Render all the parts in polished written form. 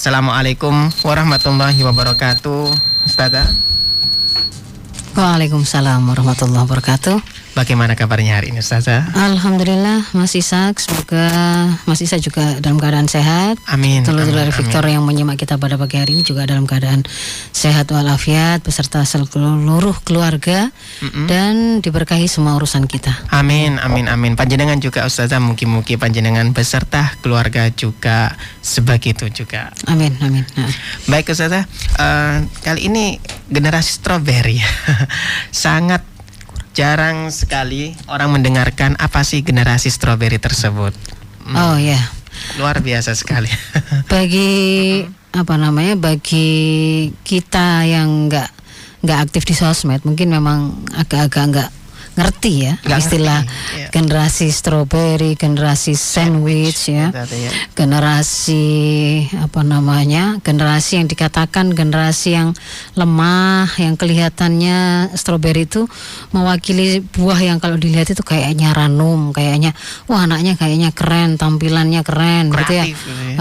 Assalamualaikum warahmatullahi wabarakatuh, Ustazah. Waalaikumsalam warahmatullahi wabarakatuh. Bagaimana kabarnya hari ini, Ustazah? Alhamdulillah, Mas Ishak. Semoga Mas Ishak juga dalam keadaan sehat. Amin. Telur-telur Victor yang menyimak kita pada pagi hari ini juga dalam keadaan sehat walafiat beserta seluruh keluarga dan diberkahi semua urusan kita. Amin, amin, amin. Panjenengan juga, Ustazah, mugi-mugi panjenengan beserta keluarga juga sebegitu juga. Amin, amin. Nah. Baik, Ustazah. Kali ini generasi strawberry sangat jarang sekali orang mendengarkan apa sih generasi strawberry tersebut. Oh ya. Luar biasa sekali. Bagi bagi kita yang nggak aktif di sosmed, mungkin memang agak-agak nggak ngerti ya istilah generasi strawberry, generasi sandwich ya. Generasi generasi yang dikatakan generasi yang lemah, yang kelihatannya strawberry itu mewakili buah yang kalau dilihat itu kayaknya ranum, kayaknya wah anaknya kayaknya keren, tampilannya keren. Kreatif, gitu ya.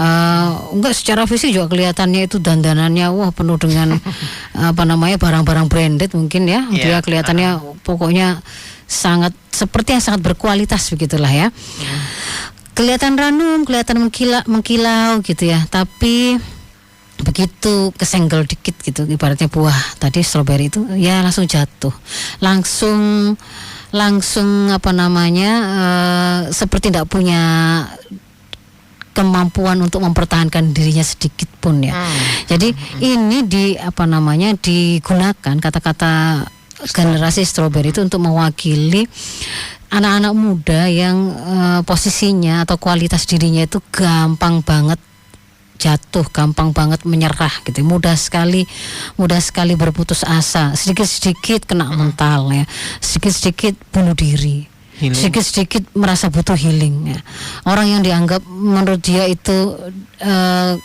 Enggak, secara fisik juga kelihatannya itu dandanannya wah penuh dengan barang-barang branded mungkin ya. Dia kelihatannya pokoknya seperti yang sangat berkualitas begitulah ya. Kelihatan ranum, kelihatan mengkilau gitu ya. Tapi begitu kesenggol dikit gitu, ibaratnya buah tadi strawberry itu ya langsung jatuh. Langsung seperti tidak punya kemampuan untuk mempertahankan dirinya sedikit pun ya. Jadi ini digunakan kata-kata generasi strawberry itu untuk mewakili anak-anak muda yang posisinya atau kualitas dirinya itu gampang banget jatuh, gampang banget menyerah gitu. Mudah sekali berputus asa, sedikit-sedikit kena mental ya, sedikit-sedikit bunuh diri. Sedikit-sedikit merasa butuh healing ya. Orang yang dianggap menurut dia itu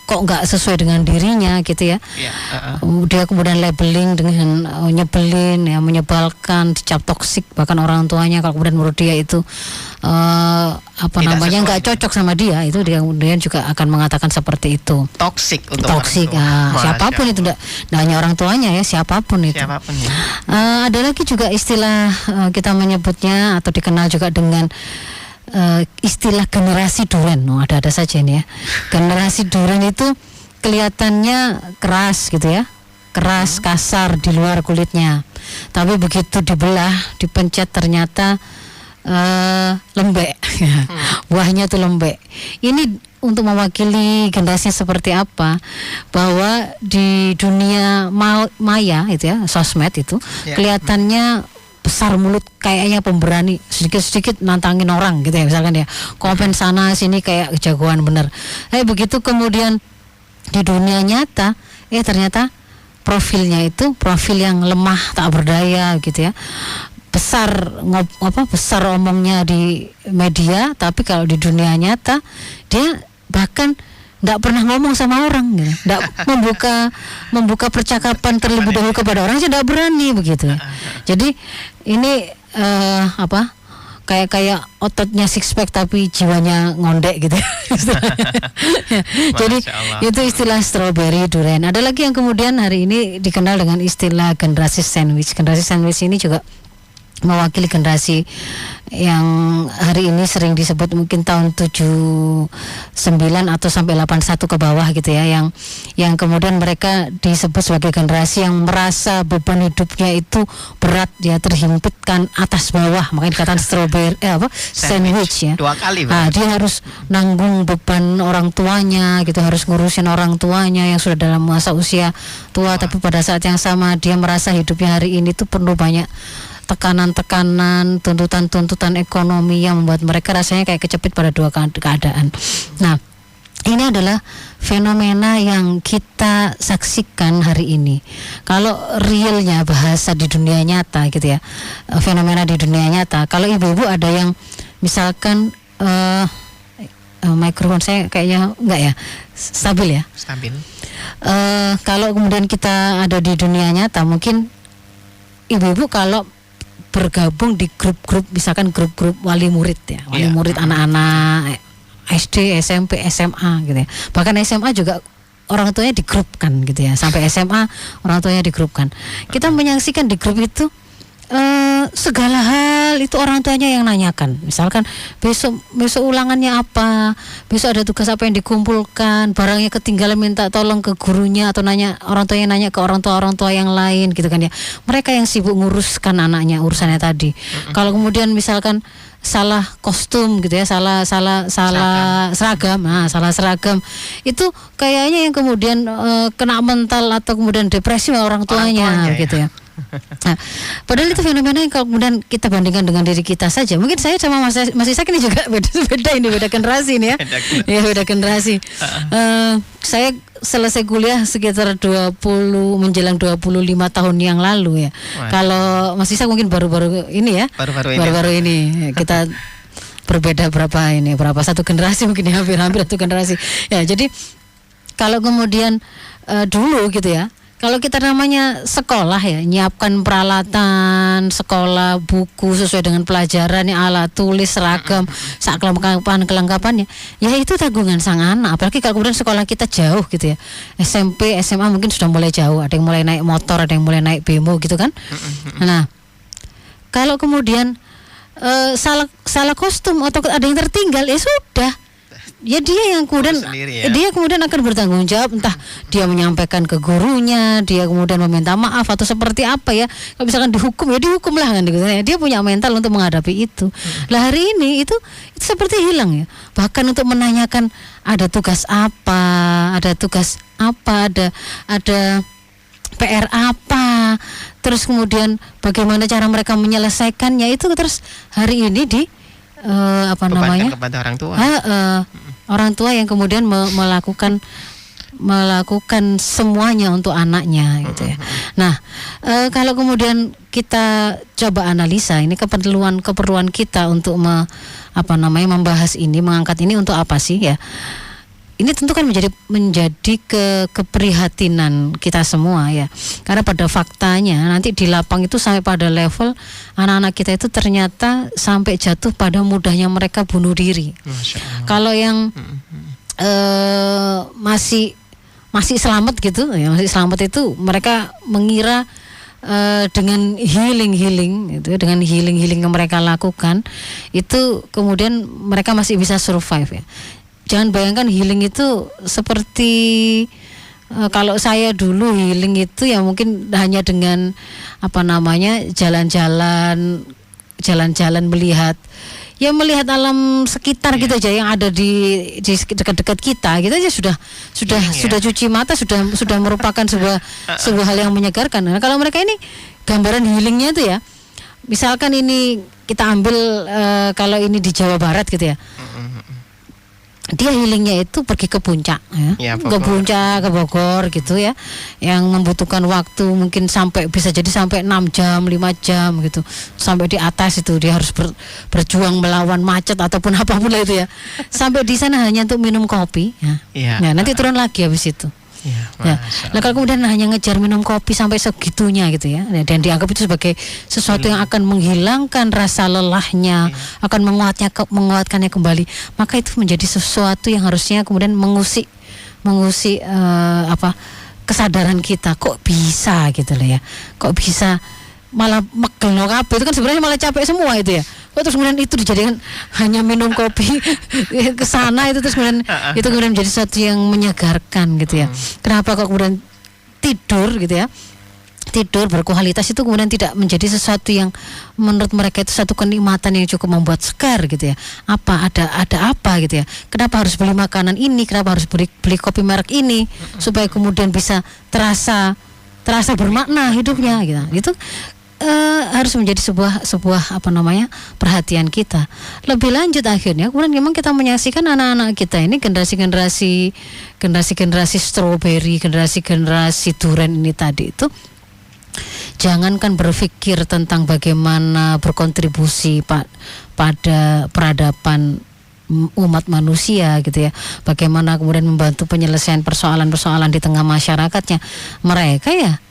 kok nggak sesuai dengan dirinya gitu ya. Dia kemudian labeling dengan nyebelin ya, menyebalkan, dicap toksik, bahkan orang tuanya kalau kemudian menurut dia itu nggak cocok sama dia, itu dia kemudian juga akan mengatakan seperti itu. Toksik untuk toksik siapapun itu, enggak hanya orang tuanya ya, siapapun itu. Ada lagi juga istilah kita menyebutnya atau dikenal juga dengan istilah generasi duren. Ada saja ini ya. Generasi duren itu kelihatannya keras gitu ya, keras, kasar di luar kulitnya, tapi begitu dibelah, dipencet ternyata lembek. Buahnya tuh lembek. Ini untuk mewakili generasinya seperti apa, bahwa di dunia maya itu ya, sosmed itu kelihatannya besar mulut, kayaknya pemberani, sedikit-sedikit nantangin orang gitu ya, misalkan ya, komen sana sini kayak jagoan bener. Begitu kemudian di dunia nyata ternyata profilnya itu profil yang lemah, tak berdaya gitu ya. Besar omongnya di media, tapi kalau di dunia nyata dia bahkan tidak pernah ngomong sama orang gitu. Tidak membuka percakapan terlebih dahulu kepada orang, tidak berani begitu. Jadi ini kayak ototnya six pack tapi jiwanya ngondek gitu. Jadi itu istilah strawberry durian. Ada lagi yang kemudian hari ini dikenal dengan istilah generasi sandwich. Generasi sandwich ini juga mewakili generasi yang hari ini sering disebut mungkin tahun 79 atau sampai 81 ke bawah gitu ya, yang kemudian mereka disebut sebagai generasi yang merasa beban hidupnya itu berat, dia terhimpitkan atas bawah, makanya dikatakan strawberry sandwich ya. Dua kali. Dia harus nanggung beban orang tuanya gitu, harus ngurusin orang tuanya yang sudah dalam masa usia tua, tapi pada saat yang sama dia merasa hidupnya hari ini tuh perlu banyak tekanan-tekanan, tuntutan-tuntutan ekonomi yang membuat mereka rasanya kayak kecepit pada dua keadaan. Nah, ini adalah fenomena yang kita saksikan hari ini. Kalau realnya bahasa di dunia nyata gitu ya, fenomena di dunia nyata. Kalau ibu-ibu ada yang misalkan mikrofon saya kayaknya enggak ya, stabil ya. Stabil. Kalau kemudian kita ada di dunia nyata, mungkin ibu-ibu kalau bergabung di grup-grup, misalkan grup-grup wali murid ya, murid anak-anak SD, SMP, SMA gitu ya. Bahkan SMA juga orang tuanya digrupkan gitu ya, sampai SMA orang tuanya digrupkan. Kita menyaksikan di grup itu segala hal itu orang tuanya yang nanyakan. Misalkan besok ulangannya apa, besok ada tugas apa yang dikumpulkan, barangnya ketinggalan minta tolong ke gurunya, atau orang tuanya nanya ke orang tua yang lain gitu kan ya. Mereka yang sibuk nguruskan anaknya, urusannya tadi. Kalau kemudian misalkan salah kostum gitu ya, salah seragam, salah seragam itu kayaknya yang kemudian kena mental atau kemudian depresi orang tuanya gitu ya. Nah, padahal itu fenomena yang kalau kemudian kita bandingkan dengan diri kita saja. Mungkin saya sama Mas Ishak ini juga beda generasi ini ya. Beda generasi. Saya selesai kuliah sekitar menjelang 25 tahun yang lalu ya. Kalau Mas Ishak mungkin baru-baru ini ya. Baru-baru ini kita berbeda berapa satu generasi mungkin ya, hampir satu generasi. Ya, jadi kalau kemudian dulu gitu ya, kalau kita namanya sekolah ya, nyiapkan peralatan sekolah, buku sesuai dengan pelajaran, alat tulis, seragam, kelengkapannya, ya itu tanggungan sang anak. Apalagi kalau kemudian sekolah kita jauh gitu ya, SMP, SMA mungkin sudah mulai jauh, ada yang mulai naik motor, ada yang mulai naik bemo gitu kan. Nah, kalau kemudian salah kostum atau ada yang tertinggal, ya sudah. Ya dia yang kemudian dia kemudian akan bertanggung jawab, entah dia menyampaikan ke gurunya, dia kemudian meminta maaf atau seperti apa ya. Kalau misalkan dihukum ya dihukumlah kan gitu. Dia punya mental untuk menghadapi itu. Lah hari ini itu seperti hilang ya. Bahkan untuk menanyakan ada tugas apa, ada PR apa, terus kemudian bagaimana cara mereka menyelesaikannya, itu terus hari ini kepada orang tua. Orang tua yang kemudian melakukan semuanya untuk anaknya gitu ya. Nah, kalau kemudian kita coba analisa ini keperluan kita untuk membahas ini, mengangkat ini untuk apa sih ya? Ini tentu kan menjadi keprihatinan kita semua ya. Karena pada faktanya nanti di lapang itu sampai pada level anak-anak kita itu ternyata sampai jatuh pada mudahnya mereka bunuh diri. Kalau yang masih selamat gitu ya, masih selamat itu mereka mengira dengan healing yang mereka lakukan itu kemudian mereka masih bisa survive ya. Jangan bayangkan healing itu seperti kalau saya dulu healing itu ya mungkin hanya dengan jalan-jalan melihat alam sekitar gitu aja yang ada di dekat-dekat kita gitu aja sudah cuci mata, sudah merupakan sebuah hal yang menyegarkan. Nah, kalau mereka ini gambaran healingnya itu ya, misalkan ini kita ambil kalau ini di Jawa Barat gitu ya. Dia healingnya itu pergi ke puncak ya, ke puncak, ke Bogor gitu ya, yang membutuhkan waktu mungkin bisa jadi sampai 6 jam, 5 jam gitu, sampai di atas itu dia harus berjuang melawan macet ataupun apapun lah itu ya, sampai di sana hanya untuk minum kopi ya. Nah, nanti turun lagi habis itu. Nah, kalau kemudian hanya ngejar minum kopi sampai segitunya gitu ya, dan dianggap itu sebagai sesuatu yang akan menghilangkan rasa lelahnya, akan menguatkannya kembali, maka itu menjadi sesuatu yang harusnya kemudian mengusik kesadaran kita. Kok bisa gitu loh ya, kok bisa malah megel kabeh, itu kan sebenarnya malah capek semua itu ya. Terus kemudian itu dijadikan hanya minum kopi ke sana itu, terus kemudian itu kemudian menjadi sesuatu yang menyegarkan gitu ya. Kenapa kok kemudian tidur gitu ya, tidur berkualitas itu kemudian tidak menjadi sesuatu yang menurut mereka itu satu kenikmatan yang cukup membuat segar gitu ya. Ada apa gitu ya, kenapa harus beli makanan ini, kenapa harus beli kopi merek ini supaya kemudian bisa terasa bermakna hidupnya gitu. Itu harus menjadi sebuah perhatian kita. Lebih lanjut akhirnya kemudian memang kita menyaksikan anak-anak kita ini generasi stroberi, generasi durian ini tadi itu, jangankan berpikir tentang bagaimana berkontribusi pada peradaban umat manusia gitu ya, bagaimana kemudian membantu penyelesaian persoalan-persoalan di tengah masyarakatnya, mereka ya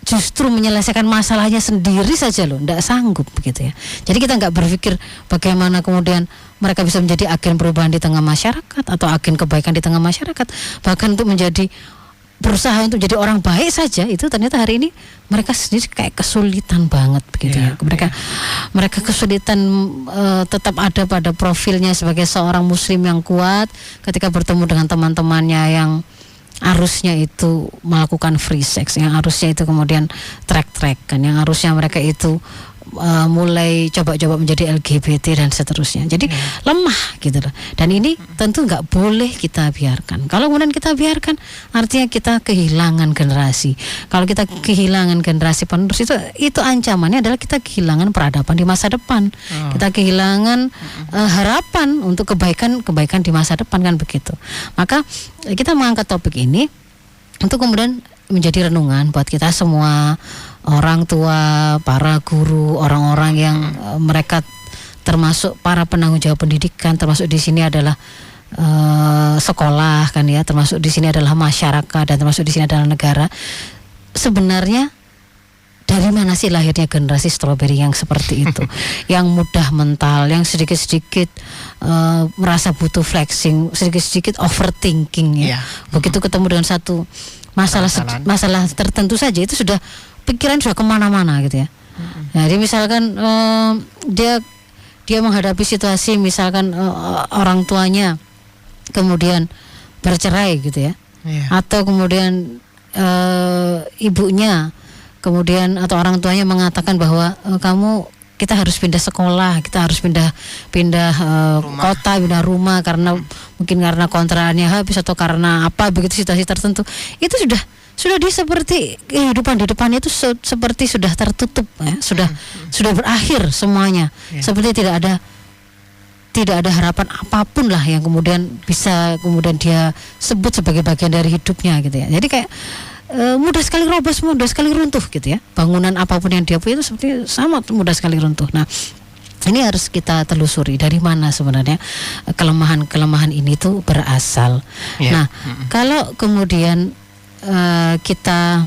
justru menyelesaikan masalahnya sendiri saja loh, tidak sanggup begitu ya. Jadi kita nggak berpikir bagaimana kemudian mereka bisa menjadi agen perubahan di tengah masyarakat atau agen kebaikan di tengah masyarakat, bahkan untuk menjadi berusaha untuk jadi orang baik saja, itu ternyata hari ini mereka sendiri kayak kesulitan banget begitu ya. Mereka kesulitan tetap ada pada profilnya sebagai seorang muslim yang kuat ketika bertemu dengan teman-temannya yang arusnya itu melakukan free sex, yang arusnya itu kemudian track-trackan, yang arusnya mereka itu mulai coba-coba menjadi LGBT dan seterusnya. Jadi lemah gitu loh. Dan ini tentu nggak boleh kita biarkan. Kalau kemudian kita biarkan, artinya kita kehilangan generasi. Kalau kita kehilangan generasi penerus, itu ancamannya adalah kita kehilangan peradaban di masa depan. Kita kehilangan harapan untuk kebaikan di masa depan, kan begitu. Maka kita mengangkat topik ini untuk kemudian menjadi renungan buat kita semua, orang tua, para guru, orang-orang yang mereka termasuk para penanggung jawab pendidikan, termasuk di sini adalah sekolah kan ya, termasuk di sini adalah masyarakat, dan termasuk di sini adalah negara. Sebenarnya dari mana sih lahirnya generasi strawberry yang seperti itu, yang mudah mental, yang sedikit-sedikit merasa butuh flexing, sedikit-sedikit overthinking ya. Begitu ketemu dengan satu masalah tertentu saja, itu sudah pikiran sudah kemana-mana gitu ya. Jadi misalkan dia menghadapi situasi, misalkan orang tuanya kemudian bercerai gitu ya, atau kemudian ibunya kemudian atau orang tuanya mengatakan bahwa kita harus pindah sekolah, kita harus pindah kota, pindah rumah karena mungkin karena kontraannya habis atau karena apa begitu, situasi tertentu. Itu sudah dia seperti kehidupan di depannya itu seperti sudah tertutup ya, sudah berakhir semuanya. Seperti tidak ada harapan apapun lah yang kemudian bisa kemudian dia sebut sebagai bagian dari hidupnya gitu ya. Jadi kayak mudah sekali robos, mudah sekali runtuh gitu ya. Bangunan apapun yang dia punya itu seperti sangat mudah sekali runtuh. Nah, ini harus kita telusuri dari mana sebenarnya kelemahan ini tuh berasal. Nah, kalau kemudian kita,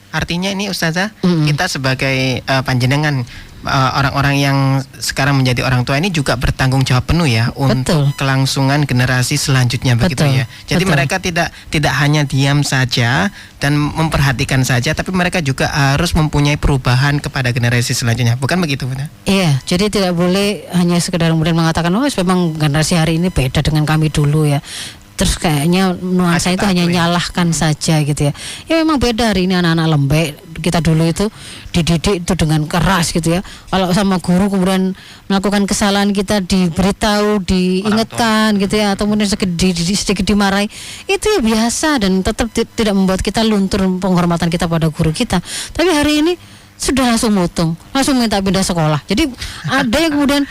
artinya ini Ustazah, kita sebagai panjenengan, orang-orang yang sekarang menjadi orang tua ini juga bertanggung jawab penuh ya untuk kelangsungan generasi selanjutnya, begitu ya. Jadi mereka tidak hanya diam saja dan memperhatikan saja, tapi mereka juga harus mempunyai perubahan kepada generasi selanjutnya, bukan begitu, benar? Iya, jadi tidak boleh hanya sekedar kemudian mengatakan memang generasi hari ini beda dengan kami dulu ya. Terus kayaknya nuansa itu hanya nyalahkan saja gitu ya. Ya memang beda hari ini anak-anak lembek. Kita dulu itu dididik itu dengan keras gitu ya. Kalau sama guru kemudian melakukan kesalahan kita diberitahu, diingatkan gitu ya, atau kemudian sedikit dimarahi, itu ya biasa dan tetap tidak membuat kita luntur penghormatan kita pada guru kita. Tapi hari ini sudah langsung motong, langsung minta pindah sekolah. Jadi ada yang kemudian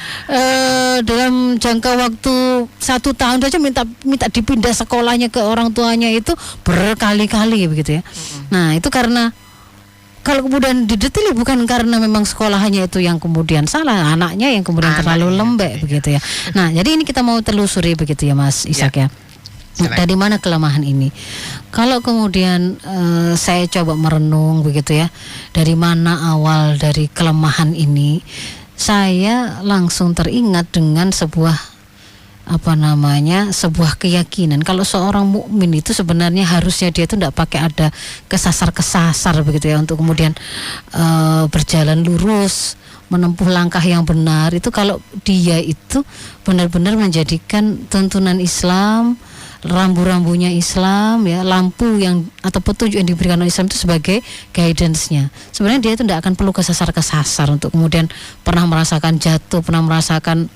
dalam jangka waktu 1 tahun saja minta dipindah sekolahnya ke orang tuanya itu berkali-kali begitu ya. Nah itu karena kalau kemudian didetili bukan karena memang sekolahannya itu yang kemudian salah, anaknya yang kemudian terlalu lembek begitu ya. Nah jadi ini kita mau telusuri begitu ya Mas Ishak ya. Dari mana kelemahan ini? Kalau kemudian saya coba merenung begitu ya, dari mana awal dari kelemahan ini, saya langsung teringat dengan sebuah sebuah keyakinan. Kalau seorang mukmin itu sebenarnya harusnya dia itu tidak pakai ada kesasar begitu ya, untuk kemudian berjalan lurus, menempuh langkah yang benar. Itu kalau dia itu benar-benar menjadikan tuntunan Islam, rambu-rambunya Islam ya, lampu yang atau petunjuk yang diberikan oleh Islam itu sebagai guidance-nya. Sebenarnya dia itu tidak akan perlu kesasar untuk kemudian pernah merasakan jatuh, pernah merasakan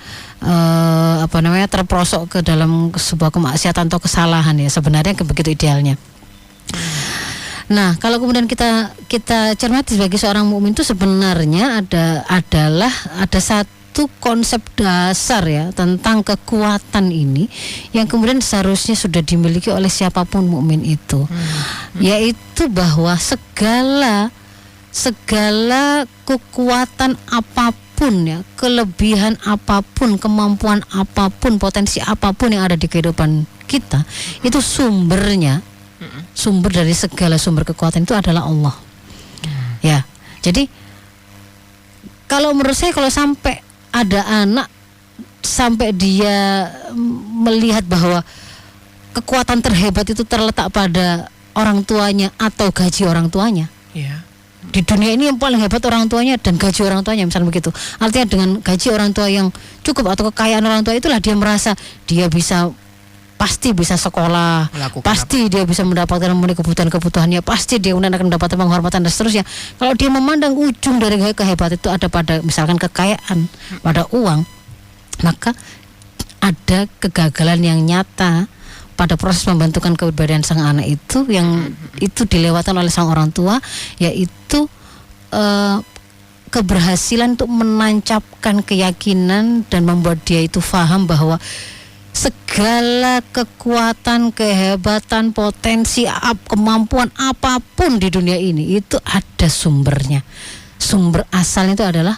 terperosok ke dalam sebuah kemaksiatan atau kesalahan ya. Sebenarnya begitu idealnya. Nah, kalau kemudian kita cermati sebagai seorang mukmin itu sebenarnya ada satu konsep dasar ya tentang kekuatan ini yang kemudian seharusnya sudah dimiliki oleh siapapun mukmin itu, yaitu bahwa segala kekuatan apapun ya, kelebihan apapun, kemampuan apapun, potensi apapun yang ada di kehidupan kita itu sumbernya Sumber dari segala sumber kekuatan itu adalah Allah. Ya. Jadi kalau menurut saya, kalau sampai ada anak sampai dia melihat bahwa kekuatan terhebat itu terletak pada orang tuanya atau gaji orang tuanya. Ya. Di dunia ini yang paling hebat orang tuanya dan gaji orang tuanya, misalnya begitu. Artinya dengan gaji orang tua yang cukup atau kekayaan orang tua, itulah dia merasa dia pasti bisa sekolah, pasti dia bisa mendapatkan memenuhi kebutuhannya, pasti dia akan mendapatkan penghormatan dan seterusnya. Kalau dia memandang ujung dari kehebatan itu ada pada misalkan kekayaan, pada uang, maka ada kegagalan yang nyata pada proses pembentukan kepribadian sang anak itu, yang itu dilewatkan oleh sang orang tua, yaitu keberhasilan untuk menancapkan keyakinan dan membuat dia itu paham bahwa segala kekuatan, kehebatan, potensi, kemampuan apapun di dunia ini itu ada sumbernya. Sumber asalnya itu adalah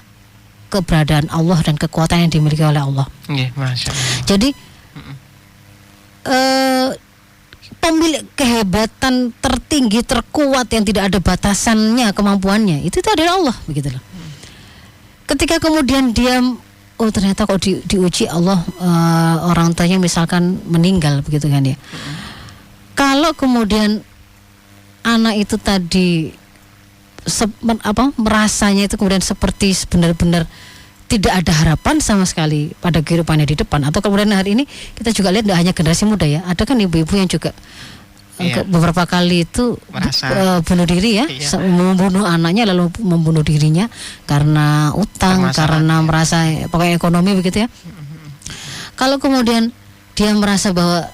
keberadaan Allah dan kekuatan yang dimiliki oleh Allah. Masya Allah. Jadi pemilik kehebatan tertinggi, terkuat, yang tidak ada batasannya kemampuannya, itu adalah Allah, begitu loh. Ketika kemudian dia ternyata kok diuji Allah, orang tuanya misalkan meninggal, begitu kan ya. Kalau kemudian anak itu tadi merasanya itu kemudian seperti benar-benar tidak ada harapan sama sekali pada kehidupannya di depan, atau kemudian hari ini kita juga lihat tidak hanya generasi muda ya, ada kan ibu-ibu yang juga beberapa kali itu bunuh diri ya, membunuh anaknya lalu membunuh dirinya karena utang, karena merasa pokoknya ekonomi, begitu ya. Kalau kemudian dia merasa bahwa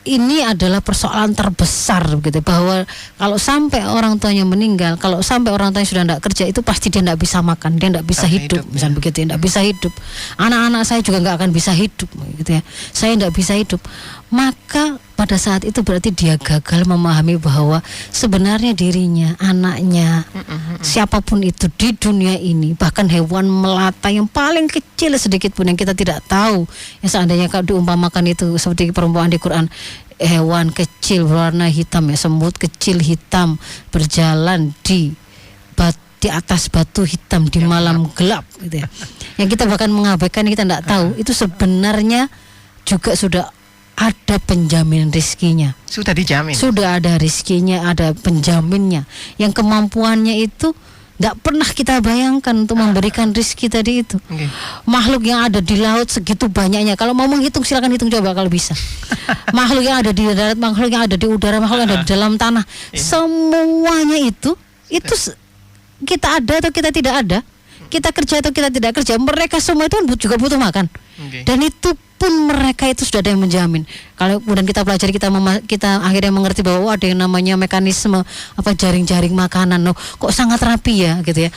ini adalah persoalan terbesar, begitu, bahwa kalau sampai orang tuanya meninggal, kalau sampai orang tuanya sudah tidak kerja, itu pasti dia tidak bisa makan, dia tidak bisa hidup, misalnya begitu, tidak bisa hidup. Anak-anak saya juga nggak akan bisa hidup, gitu ya. Saya tidak bisa hidup. Maka pada saat itu berarti dia gagal memahami bahwa sebenarnya dirinya, anaknya, siapapun itu di dunia ini, bahkan hewan melata yang paling kecil sedikit pun yang kita tidak tahu, yang seandainya kalau diumpamakan itu seperti perumpamaan di Quran, hewan kecil berwarna hitam ya, semut kecil hitam berjalan di atas batu hitam di malam gelap, gitu ya. Yang kita bahkan mengabaikan, kita tidak tahu, itu sebenarnya juga sudah ada penjamin rizkinya. Sudah dijamin. Sudah ada rizkinya, ada penjaminnya. Yang kemampuannya itu tidak pernah kita bayangkan untuk memberikan rizki tadi itu. Makhluk yang ada di laut segitu banyaknya. Kalau mau menghitung silakan hitung coba kalau bisa. Makhluk yang ada di darat, makhluk yang ada di udara, makhluk yang ada di dalam tanah. Semuanya itu kita ada atau kita tidak ada, kita kerja atau kita tidak kerja, mereka semua itu juga butuh makan. Dan itu pun mereka itu sudah ada yang menjamin. Kalau kemudian kita pelajari, kita akhirnya mengerti bahwa ada yang namanya mekanisme jaring-jaring makanan, kok sangat rapi ya, gitu ya.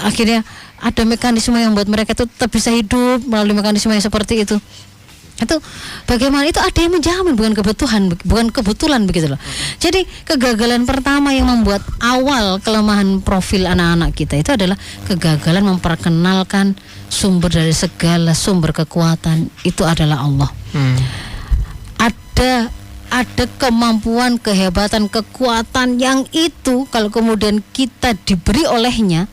Akhirnya ada mekanisme yang buat mereka itu tetap bisa hidup melalui mekanisme yang seperti itu. Itu bagaimana itu ada yang menjamin, bukan kebetulan, begitu loh. Jadi kegagalan pertama yang membuat awal kelemahan profil anak-anak kita itu adalah kegagalan memperkenalkan sumber dari segala sumber kekuatan itu adalah Allah. Ada kemampuan, kehebatan, kekuatan yang itu kalau kemudian kita diberi olehnya,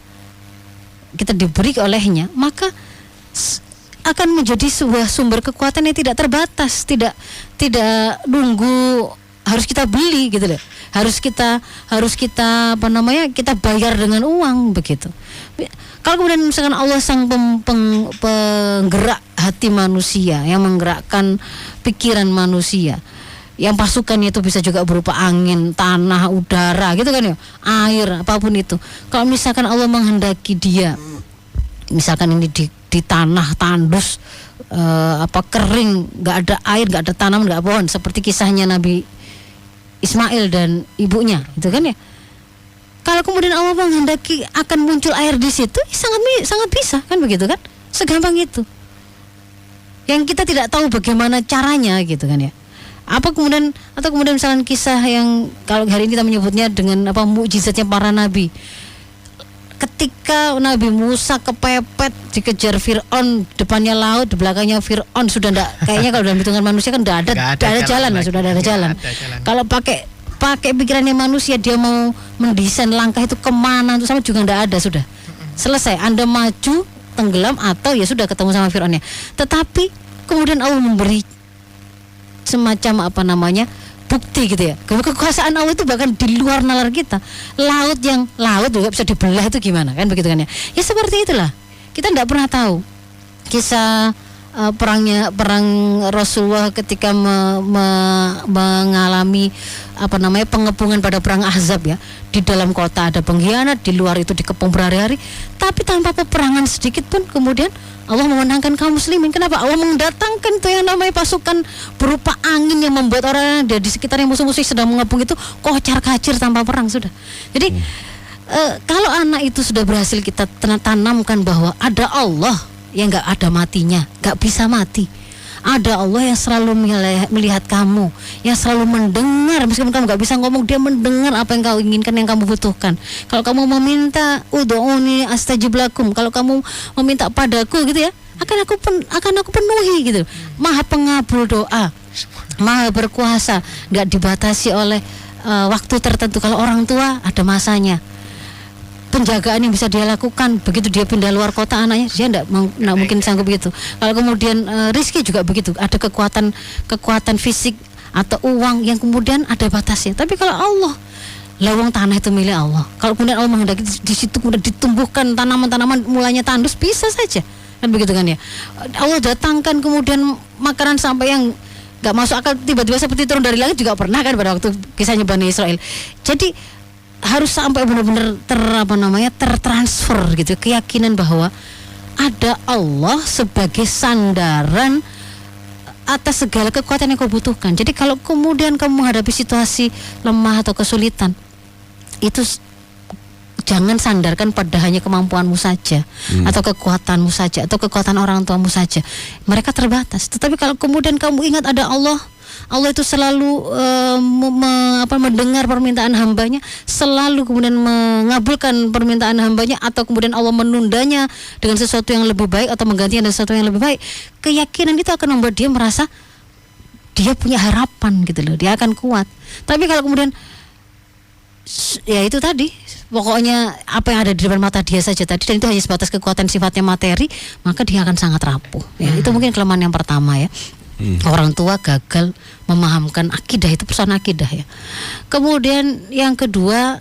maka akan menjadi sebuah sumber kekuatan yang tidak terbatas, tidak nunggu harus kita beli, gitu loh. Harus kita kita bayar dengan uang, begitu. Kalau kemudian misalkan Allah sang penggerak hati manusia, yang menggerakkan pikiran manusia, yang pasukannya itu bisa juga berupa angin, tanah, udara, gitu kan ya, air, apapun itu. Kalau misalkan Allah menghendaki dia, misalkan ini di tanah tandus, kering, nggak ada air, nggak ada tanaman, nggak ada pohon, seperti kisahnya Nabi Ismail dan ibunya, gitu kan ya. Kalau kemudian Allah menghendaki akan muncul air di situ, sangat bisa, kan begitu kan? Segampang itu. Yang kita tidak tahu bagaimana caranya, gitu kan ya. Atau kemudian misalnya kisah yang kalau hari ini kita menyebutnya dengan mukjizatnya para nabi. Ketika Nabi Musa kepepet dikejar Fir'aun, depannya laut, di belakangnya Fir'aun, sudah kayaknya kalau dalam hitungan manusia kan sudah ada jalan. Kalau pakai pakai pikirannya manusia, dia mau mendesain langkah itu kemana itu sama juga tidak ada, sudah selesai. Anda maju tenggelam atau ya sudah ketemu sama Fir'aunnya. Tetapi kemudian Allah memberi semacam bukti gitu ya, kekuasaan Allah itu bahkan di luar nalar kita. Laut juga bisa dibelah, itu gimana kan, begitu kan ya. Ya seperti itulah, kita tidak pernah tahu kisah perang Rasulullah ketika mengalami pengepungan pada perang Ahzab ya. Di dalam kota ada pengkhianat, di luar itu dikepung berhari-hari, tapi tanpa peperangan sedikit pun kemudian Allah memenangkan kaum muslimin. Kenapa? Allah mendatangkan itu yang namanya pasukan berupa angin yang membuat orang yang di sekitarnya musuh-musuh sedang mengepung itu kocar-kacir tanpa perang, sudah. Jadi kalau anak itu sudah berhasil kita tanamkan bahwa ada Allah yang nggak ada matinya, nggak bisa mati. Ada Allah yang selalu melihat kamu, yang selalu mendengar, meskipun kamu nggak bisa ngomong, dia mendengar apa yang kau inginkan, yang kamu butuhkan. Kalau kamu meminta ud'uni astajib lakum, kalau kamu meminta padaku gitu ya, akan aku penuhi gitu. Maha pengabul doa, maha berkuasa, nggak dibatasi oleh waktu tertentu. Kalau orang tua ada masanya, penjagaan yang bisa dia lakukan. Begitu dia pindah luar kota anaknya, dia tidak mungkin sanggup begitu. Kalau kemudian rezeki juga begitu, ada kekuatan fisik atau uang yang kemudian ada batasnya. Tapi kalau Allah, lawang tanah itu milik Allah. Kalau kemudian Allah menghendaki di situ kemudian ditumbuhkan tanaman-tanaman mulanya tandus, bisa saja kan, begitu kan ya. Allah datangkan kemudian makanan sampai yang nggak masuk akal, tiba-tiba seperti turun dari langit juga pernah kan pada waktu kisahnya Bani Israel. Jadi harus sampai benar-benar tertransfer gitu keyakinan bahwa ada Allah sebagai sandaran atas segala kekuatan yang kau butuhkan. Jadi kalau kemudian kamu menghadapi situasi lemah atau kesulitan, itu jangan sandarkan pada hanya kemampuanmu saja atau kekuatanmu saja atau kekuatan orang tuamu saja. Mereka terbatas. Tetapi kalau kemudian kamu ingat ada Allah itu selalu mendengar permintaan hambanya, selalu kemudian mengabulkan permintaan hambanya, atau kemudian Allah menundanya dengan sesuatu yang lebih baik atau menggantinya dengan sesuatu yang lebih baik. Keyakinan itu akan membuat dia merasa dia punya harapan gitu loh, dia akan kuat. Tapi kalau kemudian ya itu tadi, pokoknya apa yang ada di depan mata dia saja tadi, dan itu hanya sebatas kekuatan sifatnya materi, maka dia akan sangat rapuh ya. Itu mungkin kelemahan yang pertama ya. Orang tua gagal memahamkan akidah, itu persoalan akidah ya. Kemudian yang kedua,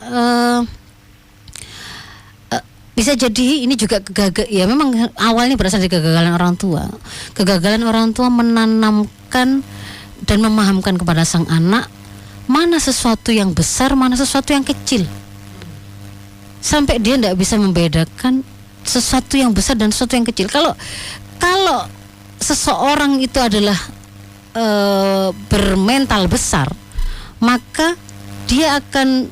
bisa jadi ini juga ya memang awalnya berasal dari kegagalan orang tua. Kegagalan orang tua menanamkan dan memahamkan kepada sang anak mana sesuatu yang besar, mana sesuatu yang kecil, sampai dia tidak bisa membedakan sesuatu yang besar dan sesuatu yang kecil. Kalau seseorang itu adalah bermental besar, maka dia akan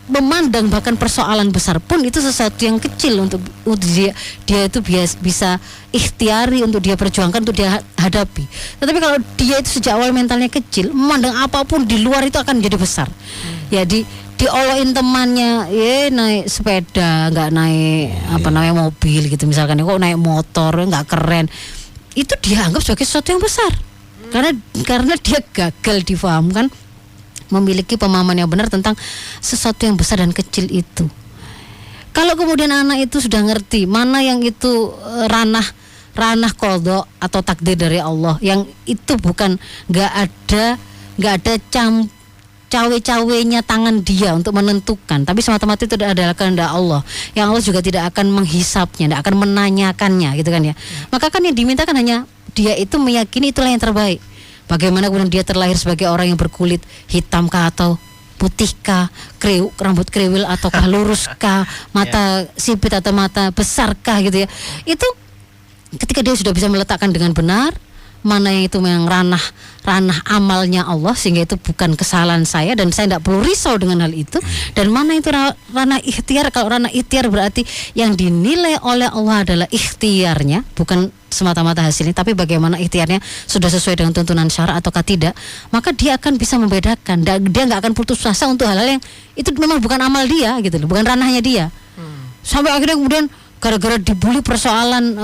memandang bahkan persoalan besar pun itu sesuatu yang kecil untuk dia itu bisa ikhtiari untuk dia perjuangkan, untuk dia hadapi. Tetapi kalau dia itu sejak awal mentalnya kecil, memandang apapun di luar itu akan menjadi besar. Ya dioloin temannya, naik sepeda, nggak naik mobil gitu misalkan, kok naik motor nggak keren, itu dia anggap sebagai sesuatu yang besar, karena dia gagal difahamkan, memiliki pemahaman yang benar tentang sesuatu yang besar dan kecil itu. Kalau kemudian anak itu sudah ngerti mana yang itu ranah qadha atau takdir dari Allah, yang itu bukan nggak ada cawe-cawenya tangan dia untuk menentukan, tapi semata-mata itu adalah kehendak Allah, yang Allah juga tidak akan menghisapnya, tidak akan menanyakannya gitu kan ya. Maka kan yang dimintakan hanya dia itu meyakini itulah yang terbaik. Bagaimana kemudian dia terlahir sebagai orang yang berkulit hitam kah atau putih kah, rambut kriwil ataukah lurus kah, mata sipit atau mata besar kah gitu ya. Itu ketika dia sudah bisa meletakkan dengan benar mana yang itu memang ranah amalnya Allah, sehingga itu bukan kesalahan saya dan saya tidak perlu risau dengan hal itu, dan mana itu ranah ikhtiar. Kalau ranah ikhtiar berarti yang dinilai oleh Allah adalah ikhtiarnya, bukan semata-mata hasilnya, tapi bagaimana ikhtiarnya sudah sesuai dengan tuntunan syara ataukah tidak, maka dia akan bisa membedakan. Dia nggak akan putus asa untuk hal-hal yang itu memang bukan amal dia gitu loh, bukan ranahnya dia. Sampai akhirnya kemudian gara-gara dibully persoalan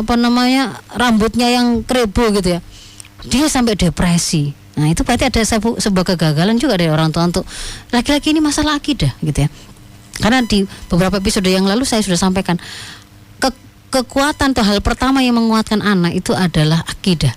rambutnya yang krebo gitu ya, dia sampai depresi. Nah itu berarti ada sebuah kegagalan juga dari orang tua untuk laki-laki ini masalah akidah gitu ya. Karena di beberapa episode yang lalu saya sudah sampaikan kekuatan atau hal pertama yang menguatkan anak itu adalah akidah.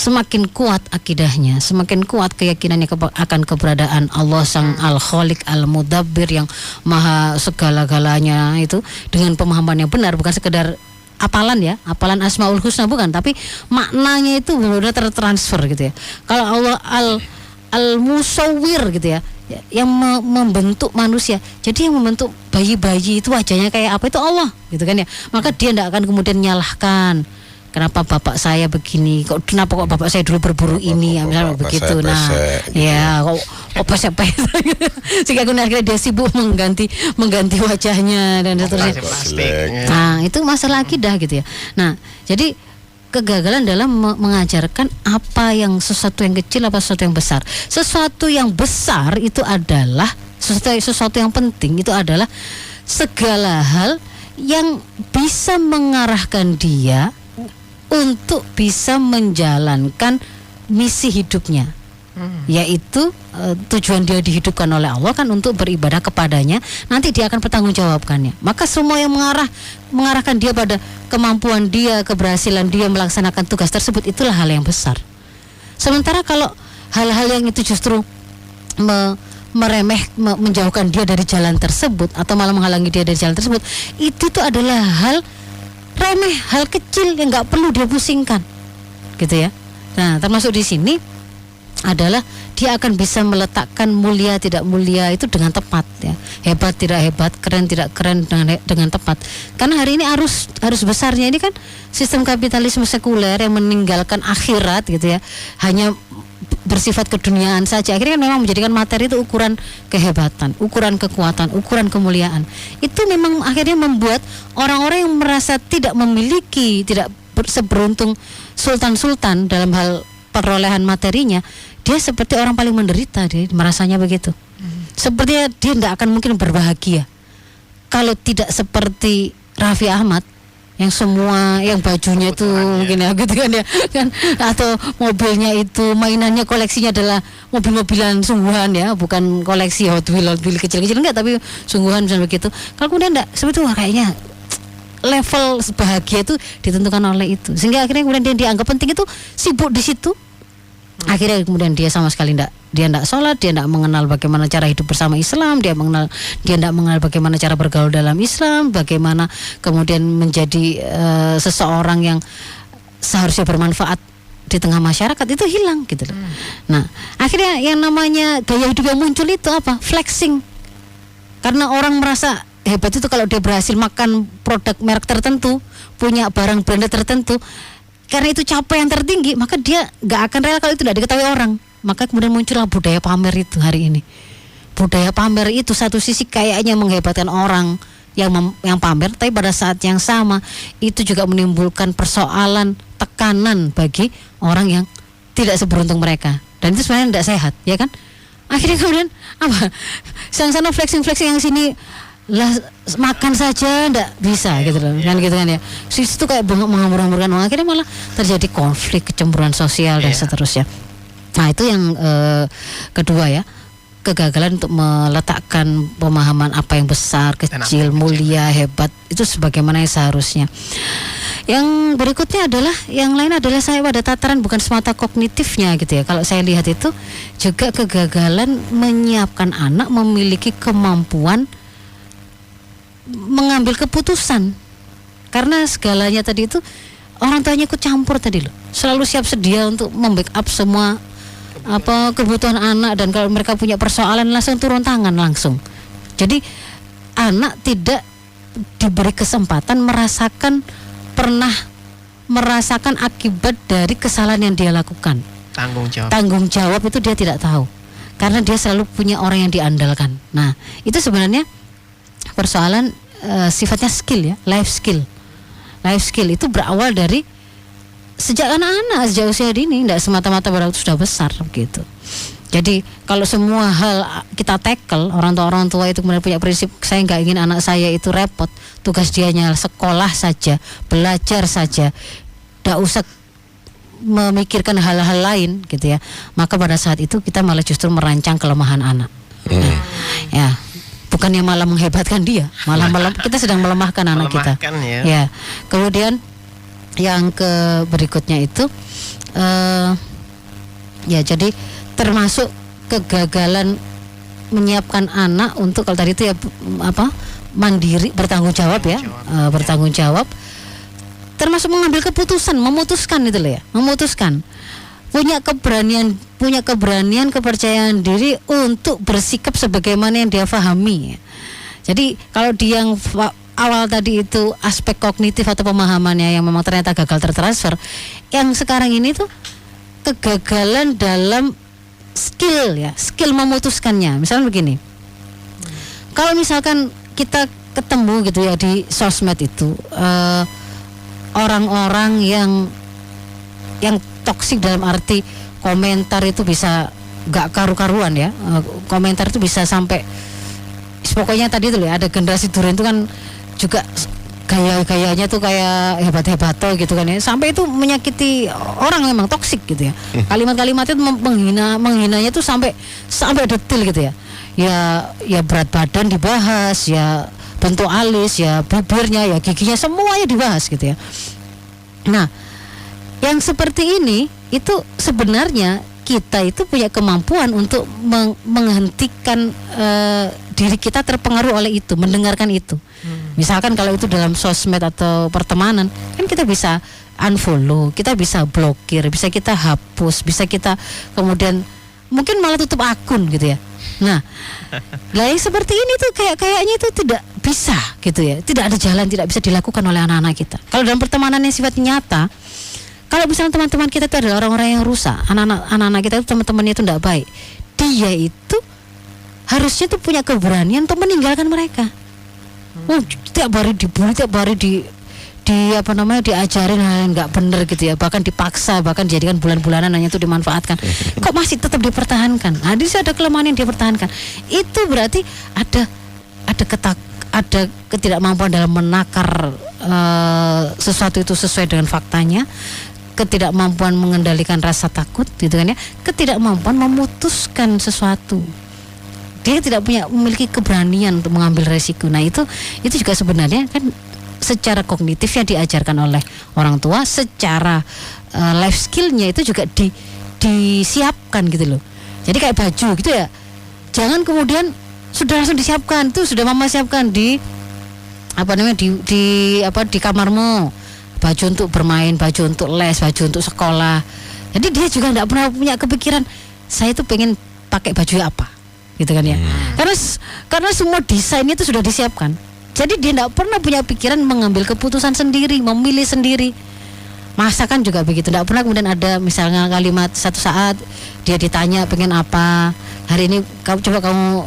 Semakin kuat akidahnya, semakin kuat keyakinannya akan keberadaan Allah Sang Al-Khaliq Al-Mudabbir yang maha segala-galanya itu, dengan pemahaman yang benar, bukan sekedar apalan ya, apalan Asmaul Husna bukan, tapi maknanya itu benar-benar tertransfer gitu ya. Kalau Allah Al-Musawwir gitu ya, yang membentuk manusia. Jadi yang membentuk bayi-bayi itu wajahnya kayak apa itu Allah gitu kan ya. Maka dia tidak akan kemudian nyalahkan kenapa bapak saya begini, kenapa kok bapak saya dulu berburu ini, misalnya begitu. Nah, ya kok pesek-pesek sehingga akhirnya dia sibuk mengganti wajahnya dan seterusnya. Nah, itu masalah akidah gitu ya. Nah, jadi kegagalan dalam mengajarkan apa yang sesuatu yang kecil, apa sesuatu yang besar. Sesuatu yang besar itu adalah sesuatu yang penting, itu adalah segala hal yang bisa mengarahkan dia untuk bisa menjalankan misi hidupnya, yaitu tujuan dia dihidupkan oleh Allah kan untuk beribadah kepadanya. Nanti dia akan bertanggungjawabkannya. Maka semua yang mengarahkan dia pada kemampuan dia, keberhasilan dia melaksanakan tugas tersebut, itulah hal yang besar. Sementara kalau hal-hal yang itu justru menjauhkan dia dari jalan tersebut atau malah menghalangi dia dari jalan tersebut, itu tuh adalah hal remeh, hal kecil yang nggak perlu dia pusingkan, gitu ya. Nah, termasuk di sini adalah dia akan bisa meletakkan mulia tidak mulia itu dengan tepat ya, hebat tidak hebat, keren tidak keren dengan tepat. Karena hari ini arus besarnya ini kan sistem kapitalisme sekuler yang meninggalkan akhirat gitu ya, hanya bersifat keduniaan saja. Akhirnya kan memang menjadikan materi itu ukuran kehebatan, ukuran kekuatan, ukuran kemuliaan. Itu memang akhirnya membuat orang-orang yang merasa tidak memiliki, tidak seberuntung sultan-sultan dalam hal perolehan materinya, dia seperti orang paling menderita, dia merasanya begitu. Sepertinya dia tidak akan mungkin berbahagia kalau tidak seperti Raffi Ahmad yang semua, yang bajunya itu mungkin ya gitu kan ya kan, atau mobilnya itu, mainannya, koleksinya adalah mobil-mobilan sungguhan ya, bukan koleksi Hot Wheel kecil-kecil enggak, tapi sungguhan misalnya begitu. Kalau kemudian enggak seperti itu, kayaknya level bahagia itu ditentukan oleh itu, sehingga akhirnya kemudian dia dianggap penting itu sibuk di situ. Akhirnya kemudian dia sama sekali dia tidak sholat, dia tidak mengenal bagaimana cara hidup bersama Islam, dia tidak mengenal bagaimana cara bergaul dalam Islam, bagaimana kemudian menjadi seseorang yang seharusnya bermanfaat di tengah masyarakat, itu hilang gitu loh. Nah, akhirnya yang namanya gaya hidup yang muncul itu apa? Flexing. Karena orang merasa hebat itu kalau dia berhasil makan produk merek tertentu, punya barang branded tertentu. Karena itu capaian tertinggi, maka dia gak akan rela kalau itu tidak diketahui orang. Maka kemudian muncullah budaya pamer itu hari ini. Budaya pamer itu satu sisi kayaknya menghebatkan orang yang pamer, tapi pada saat yang sama itu juga menimbulkan persoalan, tekanan bagi orang yang tidak seberuntung mereka. Dan itu sebenarnya tidak sehat, ya kan? Akhirnya kemudian apa? Yang sana flexing yang sini lah, makan saja ndak bisa gitu loh, kan gitu kan ya. Situ kayak menghambur-hamburkan uang, akhirnya malah terjadi konflik, kecemburuan sosial dan seterusnya. Nah, itu yang kedua ya, kegagalan untuk meletakkan pemahaman apa yang besar, kecil, mulia, hebat itu sebagaimana yang seharusnya. Yang berikutnya adalah, yang lain adalah saya pada tataran bukan semata kognitifnya gitu ya. Kalau saya lihat itu juga kegagalan menyiapkan anak memiliki kemampuan mengambil keputusan, karena segalanya tadi itu orang tuanya ikut campur tadi loh, selalu siap sedia untuk membackup semua kebutuhan anak, dan kalau mereka punya persoalan langsung turun tangan langsung. Jadi anak tidak diberi kesempatan pernah merasakan akibat dari kesalahan yang dia lakukan. Tanggung jawab itu dia tidak tahu, karena dia selalu punya orang yang diandalkan. Nah, itu sebenarnya persoalan sifatnya skill ya, life skill itu berawal dari sejak anak-anak, sejak usia dini, tidak semata-mata pada waktu sudah besar begitu. Jadi kalau semua hal kita tackle, orang tua itu kemudian punya prinsip, saya nggak ingin anak saya itu repot, tugas dia hanya sekolah saja, belajar saja, tidak usah memikirkan hal-hal lain gitu ya, maka pada saat itu kita malah justru merancang kelemahan anak. Nah, ya, bukannya malah menghebatkan dia, malah kita sedang melemahkan anak kita. Ya. Kemudian yang berikutnya itu ya, jadi termasuk kegagalan menyiapkan anak untuk, kalau tadi itu ya mandiri, bertanggung jawab ya, bertanggung jawab, termasuk mengambil keputusan, memutuskan itu loh ya, memutuskan, punya keberanian, kepercayaan diri untuk bersikap sebagaimana yang dia pahami. Jadi kalau dia yang awal tadi itu aspek kognitif atau pemahamannya yang memang ternyata gagal tertransfer, yang sekarang ini tuh kegagalan dalam skill memutuskannya. Misalnya begini, kalau misalkan kita ketemu gitu ya di sosmed itu orang-orang yang toksik dalam arti komentar itu bisa gak karu-karuan ya, komentar itu bisa sampai pokoknya tadi itu ya, ada generasi durian itu kan juga gaya-gayanya tuh kayak hebat-hebato gitu kan ya, sampai itu menyakiti orang, memang toksik gitu ya. Kalimat-kalimatnya itu menghinanya tuh sampai detail gitu ya. Ya berat badan dibahas, ya bentuk alis, ya bibirnya, ya giginya, semuanya dibahas gitu ya. Nah, yang seperti ini itu sebenarnya kita itu punya kemampuan untuk menghentikan diri kita terpengaruh oleh itu, mendengarkan itu. Misalkan kalau itu dalam sosmed atau pertemanan, kan kita bisa unfollow, kita bisa blokir, bisa kita hapus, bisa kita kemudian mungkin malah tutup akun gitu ya. Nah, yang seperti ini tuh kayaknya itu tidak bisa gitu ya, tidak ada jalan, tidak bisa dilakukan oleh anak-anak kita. Kalau dalam pertemanan yang sifatnya nyata, kalau misalnya teman-teman kita itu adalah orang-orang yang rusak, anak-anak kita itu teman-temannya itu tidak baik, dia itu harusnya tuh punya keberanian untuk meninggalkan mereka. Tiap hari dibully, tiap hari diajarin hal yang nggak benar gitu ya, bahkan dipaksa, bahkan dijadikan bulan-bulanan hanya itu dimanfaatkan. Kok masih tetap dipertahankan? Nah, di situ ada kelemahan yang dia pertahankan. Itu berarti ada ketidakmampuan dalam menakar sesuatu itu sesuai dengan faktanya, ketidakmampuan mengendalikan rasa takut gitu kan ya, ketidakmampuan memutuskan sesuatu. Dia tidak memiliki keberanian untuk mengambil resiko. Nah, itu juga sebenarnya kan secara kognitif yang diajarkan oleh orang tua, secara life skillnya itu juga disiapkan gitu loh. Jadi kayak baju gitu ya, jangan kemudian sudah langsung disiapkan, itu sudah mama siapkan di kamarmu, baju untuk bermain, baju untuk les, baju untuk sekolah. Jadi dia juga tidak pernah punya kepikiran saya itu pengen pakai baju apa gitu kan ya. Karena semua desainnya itu sudah disiapkan. Jadi dia tidak pernah punya pikiran mengambil keputusan sendiri, memilih sendiri. Masakan juga begitu, tidak pernah kemudian ada misalnya kalimat satu saat dia ditanya pengen apa hari ini, kamu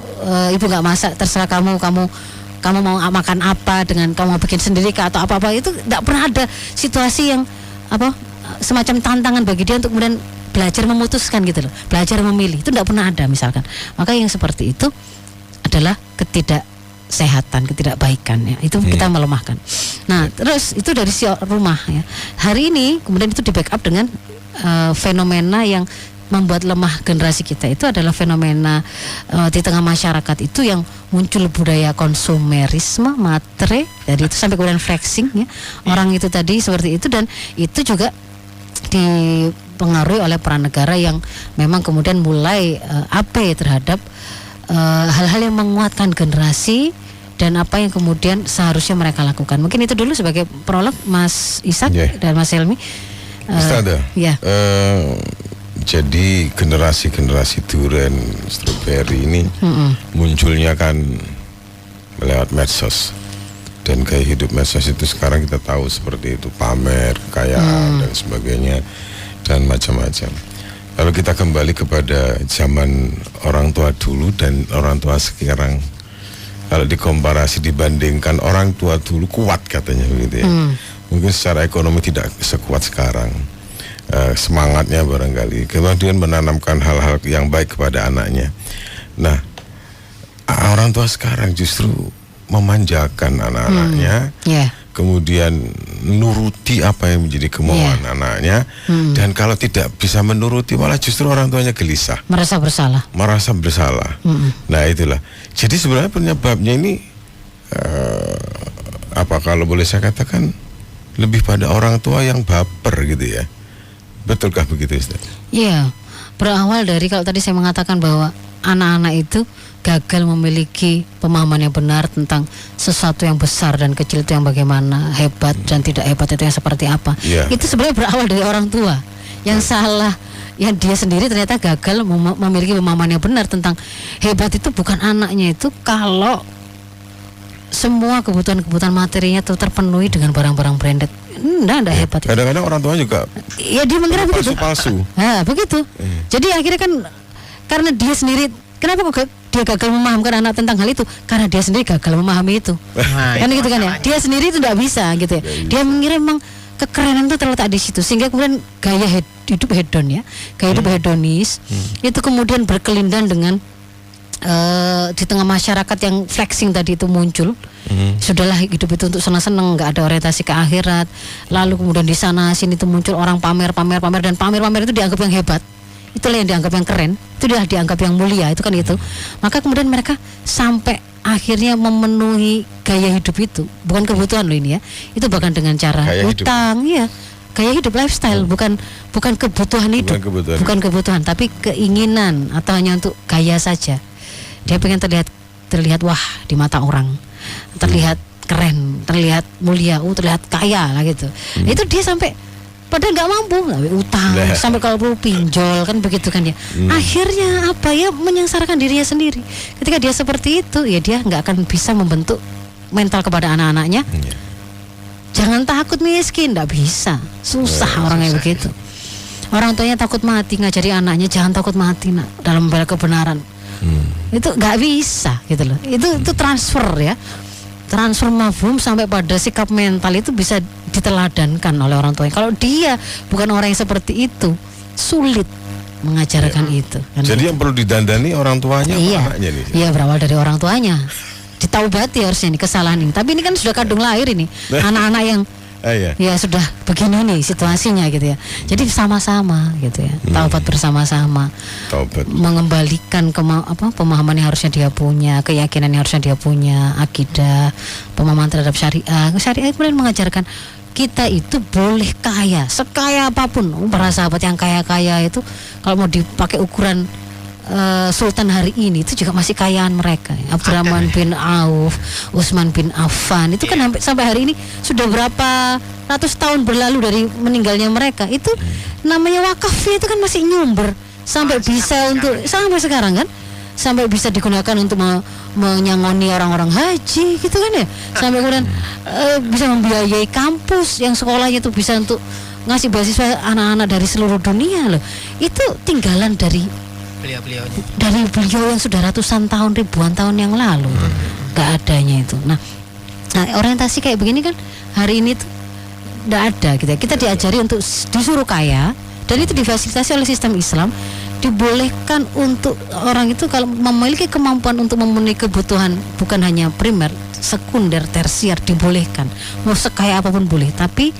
ibu nggak masak, terserah kamu mau makan apa, dengan kamu mau bikin sendiri kah atau apa itu tidak pernah ada situasi yang semacam tantangan bagi dia untuk kemudian belajar memutuskan gitu loh, belajar memilih, itu tidak pernah ada misalkan. Maka yang seperti itu adalah ketidaksehatan, ketidakbaikan ya, itu kita melemahkan. Nah, terus itu dari si rumah ya. Hari ini kemudian itu di backup dengan fenomena yang membuat lemah generasi kita, itu adalah fenomena di tengah masyarakat itu yang muncul budaya konsumerisme, matre, dari itu sampai kemudian flexing ya. Orang itu tadi seperti itu, dan itu juga dipengaruhi oleh peran negara yang memang kemudian mulai terhadap hal-hal yang menguatkan generasi dan apa yang kemudian seharusnya mereka lakukan. Mungkin itu dulu sebagai prolog, Mas Ishak dan Mas Helmi. Jadi generasi durian strawberry ini munculnya kan lewat medsos, dan gaya hidup medsos itu sekarang kita tahu seperti itu, pamer kekayaan dan sebagainya dan macam-macam. Kalau kita kembali kepada zaman orang tua dulu dan orang tua sekarang, kalau dikomparasi dibandingkan, orang tua dulu kuat katanya begitu ya. Mungkin secara ekonomi tidak sekuat sekarang. Semangatnya barangkali kemudian menanamkan hal-hal yang baik kepada anaknya. Nah, orang tua sekarang justru memanjakan anak-anaknya, kemudian nuruti apa yang menjadi kemauan anaknya, dan kalau tidak bisa menuruti malah justru orang tuanya gelisah, merasa bersalah. Nah itulah, jadi sebenarnya penyebabnya ini apa kalau boleh saya katakan lebih pada orang tua yang baper gitu ya. Betulkah begitu, Ustaz? Iya, berawal dari kalau tadi saya mengatakan bahwa anak-anak itu gagal memiliki pemahaman yang benar tentang sesuatu yang besar dan kecil itu yang bagaimana, hebat dan tidak hebat itu yang seperti apa. Itu sebenarnya berawal dari orang tua yang salah, yang dia sendiri ternyata gagal memiliki pemahaman yang benar tentang hebat itu bukan anaknya itu kalau semua kebutuhan materinya itu terpenuhi dengan barang-barang branded. Enggak hebat. Kadang-kadang orang tua juga ya dia mengira begitu. Palsu. Nah, begitu. Jadi akhirnya kan karena dia sendiri, kenapa kok dia gagal memahamkan anak tentang hal itu? Karena dia sendiri gagal memahami itu. Kan gitu kan ya. Dia sendiri itu tidak bisa gitu ya. Dia mengira memang kekerenan itu terletak di situ, sehingga kemudian gaya hidup hedon ya, gaya hidup hedonis itu kemudian berkelindan dengan di tengah masyarakat yang flexing tadi itu muncul. Sudahlah hidup itu untuk senang-senang, nggak ada orientasi ke akhirat. Lalu kemudian di sana sini itu muncul orang pamer dan pamer itu dianggap yang hebat. Itulah yang dianggap yang keren, itu dia dianggap yang mulia, itu kan itu. Maka kemudian mereka sampai akhirnya memenuhi gaya hidup itu, bukan kebutuhan loh ini ya. Itu bahkan dengan cara gaya utang, ya. Gaya hidup lifestyle, bukan kebutuhan hidup, bukan kebutuhan, tapi keinginan atau hanya untuk gaya saja. Dia pengen terlihat wah di mata orang, terlihat keren, terlihat mulia, terlihat kaya lah gitu. Itu dia sampai padahal nggak mampu, utang, sampai kalau perlu pinjol kan begitu kan ya. Akhirnya apa ya, menyengsarakan dirinya sendiri. Ketika dia seperti itu, ya dia nggak akan bisa membentuk mental kepada anak-anaknya. Jangan takut miskin, nggak bisa, susah orang yang begitu. Orang tuanya takut mati, ngajari anaknya jangan takut mati nak dalam membela kebenaran. Itu nggak bisa gitu loh. Itu transfer ya. Transfer mafhum sampai pada sikap mental itu bisa diteladankan oleh orang tuanya. Kalau dia bukan orang yang seperti itu, sulit mengajarkan itu. Jadi yang perlu didandani orang tuanya apa anaknya nih? Iya, berawal dari orang tuanya. Ditaubati harusnya nih kesalahan ini. Tapi ini kan sudah kandung lahir ini. Anak-anak yang ya sudah begini nih situasinya gitu ya. Jadi sama-sama gitu ya. Taubat bersama-sama. Mengembalikan pemahaman yang harusnya dia punya, keyakinan yang harusnya dia punya, akidah, pemahaman terhadap syariah. Syariah kemudian mengajarkan kita itu boleh kaya, sekaya apapun. Para sahabat yang kaya-kaya itu kalau mau dipakai ukuran Sultan hari ini itu juga masih kayaan mereka. Abdurrahman bin Auf, Utsman bin Affan itu kan sampai hari ini sudah berapa ratus tahun berlalu dari meninggalnya mereka. Itu namanya wakaf itu kan masih nyumber sampai bisa untuk sampai sekarang kan, sampai bisa digunakan untuk menyangoni orang-orang haji gitu kan ya, sampai kemudian bisa membiayai kampus yang sekolahnya itu bisa untuk ngasih beasiswa anak-anak dari seluruh dunia loh. Itu tinggalan dari beliau yang sudah ratusan tahun, ribuan tahun yang lalu. Gak adanya itu. Nah orientasi kayak begini kan hari ini tuh gak ada gitu. Kita diajari untuk disuruh kaya, dan itu difasilitasi oleh sistem Islam. Dibolehkan untuk orang itu kalau memiliki kemampuan untuk memenuhi kebutuhan bukan hanya primer, sekunder, tersier, dibolehkan. Mau sekaya apapun boleh, tapi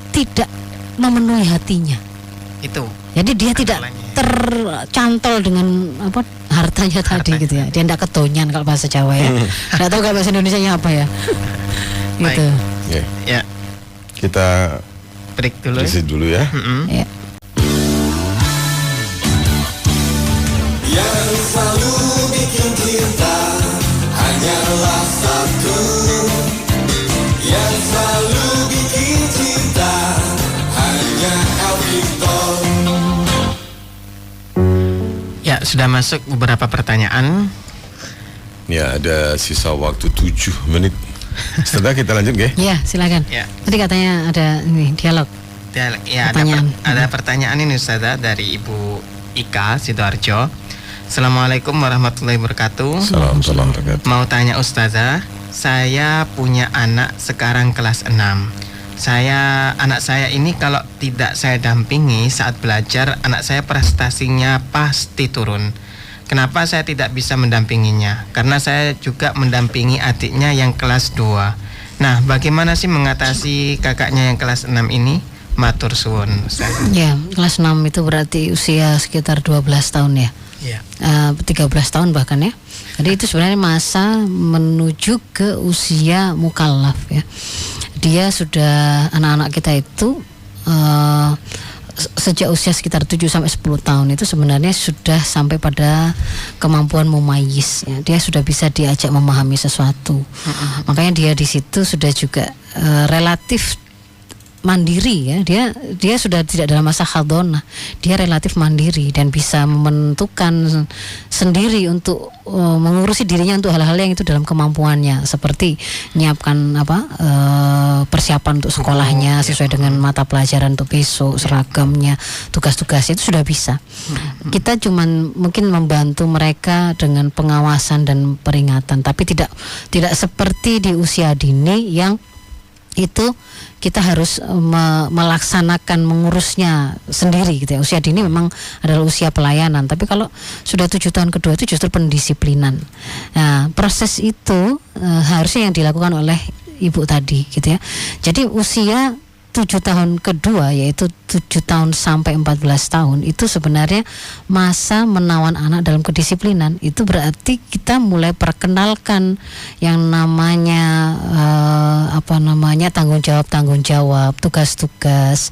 tidak memenuhi hatinya. Itu. Jadi dia tidak tercantol dengan hartanya tadi gitu ya. Dia tidak ketonyan kalau bahasa Jawa ya. Tidak tahu kalau bahasa Indonesianya apa ya. Gitu. Ya. Kita break dulu. Dulu ya. Ya. Yang selalu bikin kita hanyalah satu. Yang selalu bikin cinta hanya El Victor. Ya, sudah masuk beberapa pertanyaan. Ya, ada sisa waktu 7 menit. Setelah kita lanjut ya. Ya, silakan. Ya. Tadi katanya ada ini dialog. Ya, ada pertanyaan ini Ustazah dari Ibu Ika Sidoarjo. Assalamualaikum warahmatullahi wabarakatuh. Assalamualaikum. Mau tanya Ustazah, saya punya anak sekarang kelas 6. Anak saya ini kalau tidak saya dampingi saat belajar, anak saya prestasinya pasti turun. Kenapa saya tidak bisa mendampinginya? Karena saya juga mendampingi adiknya yang kelas 2. Nah, bagaimana sih mengatasi kakaknya yang kelas 6 ini? Matur suwun. Ya, kelas 6 itu berarti usia sekitar 12 tahun ya. Ya. 13 tahun bahkan ya. Jadi itu sebenarnya masa menuju ke usia mukallaf ya. Dia sudah, anak-anak kita itu sejak usia sekitar 7 sampai 10 tahun itu sebenarnya sudah sampai pada kemampuan mumayyiz ya. Dia sudah bisa diajak memahami sesuatu. Makanya dia di situ sudah juga relatif mandiri ya. Dia sudah tidak dalam masa haldonah. Dia relatif mandiri dan bisa menentukan sendiri untuk mengurusi dirinya untuk hal-hal yang itu dalam kemampuannya, seperti menyiapkan persiapan untuk sekolahnya sesuai dengan mata pelajaran untuk besok, seragamnya, tugas-tugasnya itu sudah bisa. Kita cuman mungkin membantu mereka dengan pengawasan dan peringatan, tapi tidak seperti di usia dini yang itu kita harus melaksanakan, mengurusnya sendiri gitu ya. Usia dini memang adalah usia pelayanan, tapi kalau sudah 7 tahun kedua itu justru pendisiplinan. Nah, proses itu harusnya yang dilakukan oleh ibu tadi gitu ya. Jadi usia 7 tahun kedua, yaitu 7 tahun sampai 14 tahun, itu sebenarnya masa menawan anak dalam kedisiplinan. Itu berarti kita mulai perkenalkan yang namanya tanggung jawab, tugas-tugas,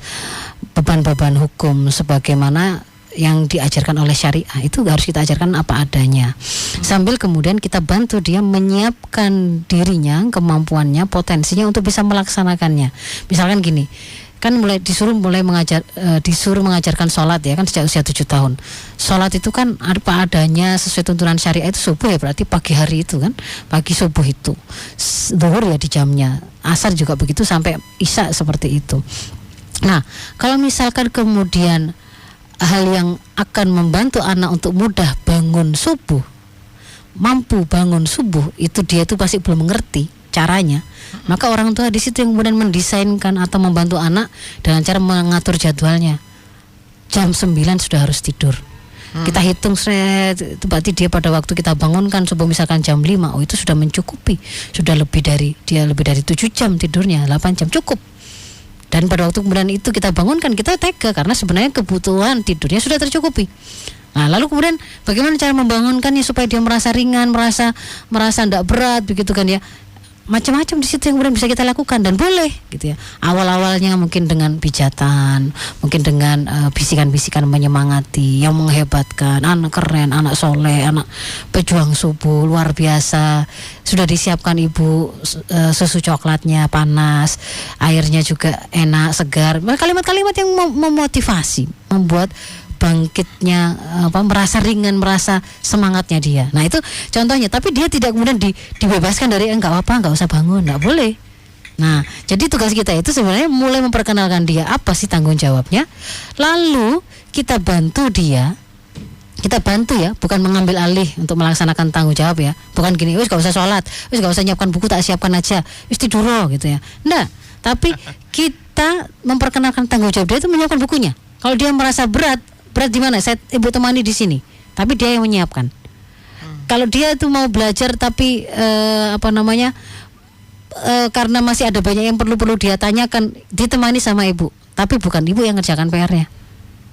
beban-beban hukum sebagaimana yang diajarkan oleh syariah. Itu harus kita ajarkan apa adanya, sambil kemudian kita bantu dia menyiapkan dirinya, kemampuannya, potensinya untuk bisa melaksanakannya. Misalkan gini, kan disuruh mengajarkan sholat ya kan sejak usia 7 tahun. Sholat itu kan apa adanya sesuai tuntunan syariah, itu subuh ya berarti pagi hari itu kan, pagi subuh itu, zuhur ya di jamnya, asar juga begitu sampai isya seperti itu. Nah, kalau misalkan kemudian hal yang akan membantu anak untuk mudah bangun subuh, mampu bangun subuh, itu dia itu pasti belum mengerti caranya. Maka orang tua di situ yang kemudian mendesainkan atau membantu anak dengan cara mengatur jadwalnya. Jam 9 sudah harus tidur. Kita hitung itu berarti dia pada waktu kita bangunkan subuh misalkan jam 5, itu sudah mencukupi. Sudah lebih dari 7 jam tidurnya, 8 jam cukup. Dan pada waktu kemudian itu kita bangunkan, kita tega karena sebenarnya kebutuhan tidurnya sudah tercukupi. Nah, lalu kemudian bagaimana cara membangunkannya supaya dia merasa ringan, merasa tidak berat begitu kan ya. Macam-macam di situ yang kemudian bisa kita lakukan dan boleh gitu ya. Awal-awalnya mungkin dengan pijatan, mungkin dengan bisikan-bisikan menyemangati yang menghebatkan, anak keren, anak soleh, anak pejuang subuh luar biasa. Sudah disiapkan ibu susu coklatnya panas, airnya juga enak, segar. Kalimat-kalimat yang memotivasi, membuat bangkitnya merasa ringan, merasa semangatnya dia. Nah, itu contohnya, tapi dia tidak kemudian dibebaskan dari enggak usah bangun, enggak boleh. Nah, jadi tugas kita itu sebenarnya mulai memperkenalkan dia apa sih tanggung jawabnya. Lalu kita bantu dia. Kita bantu ya, bukan mengambil alih untuk melaksanakan tanggung jawab ya. Bukan gini, wis gak usah sholat, wis gak usah nyiapkan buku, tak siapkan aja, wis tidur gitu ya. Enggak, tapi kita memperkenalkan tanggung jawab dia itu menyiapkan bukunya. Kalau dia merasa berat di mana? Ibu temani di sini. Tapi dia yang menyiapkan. Kalau dia itu mau belajar tapi karena masih ada banyak yang perlu dia tanyakan, ditemani sama ibu. Tapi bukan ibu yang ngerjakan PR-nya.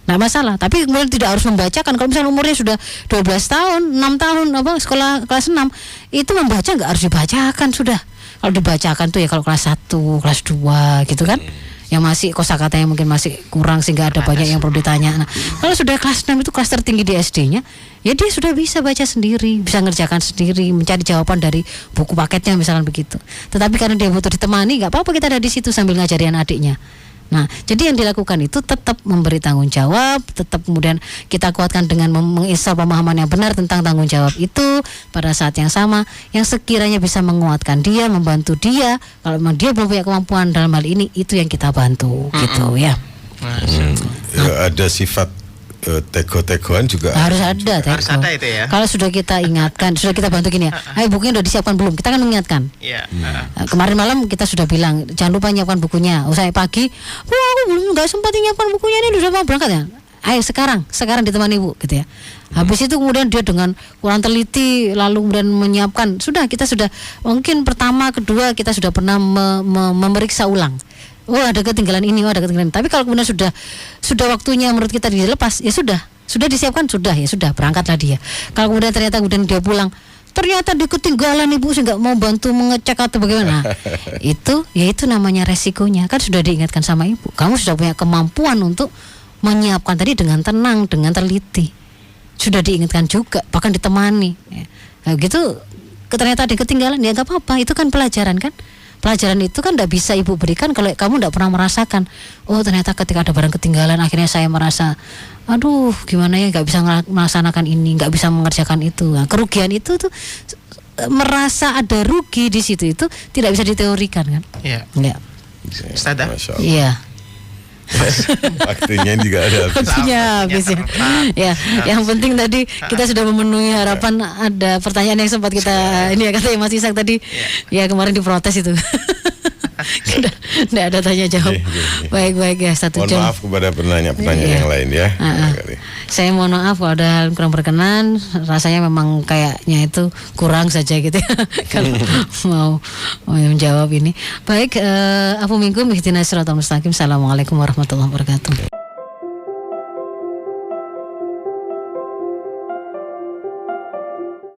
Nggak masalah. Tapi kemudian tidak harus membacakan. Kalau misalnya umurnya sudah 12 tahun, 6 tahun, sekolah kelas 6, itu membaca nggak harus dibacakan sudah. Kalau dibacakan tuh ya kalau kelas 1, kelas 2 gitu kan. Yang masih kosakatanya mungkin masih kurang sehingga ada banyak yang perlu ditanya. Nah, kalau sudah kelas 6 itu kelas tertinggi di SD-nya, ya dia sudah bisa baca sendiri, bisa ngerjakan sendiri, mencari jawaban dari buku paketnya misalkan begitu. Tetapi karena dia butuh ditemani, nggak apa-apa kita ada di situ sambil ngajarin adiknya. Nah, jadi yang dilakukan itu tetap memberi tanggung jawab, tetap kemudian kita kuatkan dengan menginstal pemahaman yang benar tentang tanggung jawab itu pada saat yang sama, yang sekiranya bisa menguatkan dia, membantu dia. Kalau memang dia belum punya kemampuan dalam hal ini, itu yang kita bantu, gitu ya. Ada sifat tego-tegoan juga harus ada itu ya. Kalau sudah kita ingatkan, sudah kita bantu gini ya, ayo bukunya udah disiapkan belum? Kita kan mengingatkan. Kemarin malam kita sudah bilang jangan lupa nyiapkan bukunya. Usai pagi, aku belum nggak sempat nyiapkan bukunya, ini udah mau berangkat ya. ayo sekarang ditemani ibu gitu ya. Habis itu kemudian dia dengan kurang teliti lalu kemudian menyiapkan, kita sudah mungkin pertama kedua kita sudah pernah memeriksa ulang. Oh ada ketinggalan ini, ada ketinggalan. Tapi kalau kemudian sudah waktunya menurut kita dilepas, ya sudah disiapkan, ya sudah berangkatlah dia. Kalau kemudian ternyata dia pulang, ternyata dia ketinggalan, ibu sih nggak mau bantu mengecek atau bagaimana. Itu namanya resikonya, kan sudah diingatkan sama ibu. Kamu sudah punya kemampuan untuk menyiapkan tadi dengan tenang, dengan teliti. Sudah diingatkan juga, bahkan ditemani. Nah, gitu ternyata dia ketinggalan, ya nggak apa-apa. Itu kan pelajaran kan. Pelajaran itu kan tidak bisa ibu berikan kalau kamu tidak pernah merasakan. Oh ternyata ketika ada barang ketinggalan akhirnya saya merasa, aduh gimana ya, nggak bisa melaksanakan ini, nggak bisa mengerjakan itu. Nah, kerugian itu tuh merasa ada rugi di situ itu tidak bisa diteorikan kan? Iya. Ya. Sada. Iya. Waktunya juga ada. Waktunya habis ya. Yang penting tadi kita sudah memenuhi harapan. Ada pertanyaan yang sempat kita ini ya, kata Mas Ishak tadi ya kemarin diprotes itu. Tidak ada tanya jawab. Baik ya, 1 jam. Mohon maaf kepada penanya yang lain ya. Saya mohon maaf kalau ada hal kurang berkenan. Rasanya memang kayaknya itu kurang saja gitu ya. Kalau mau menjawab ini. Baik, Afu Minkum ihdinas siratal mustaqim. Assalamualaikum warahmatullahi wabarakatuh.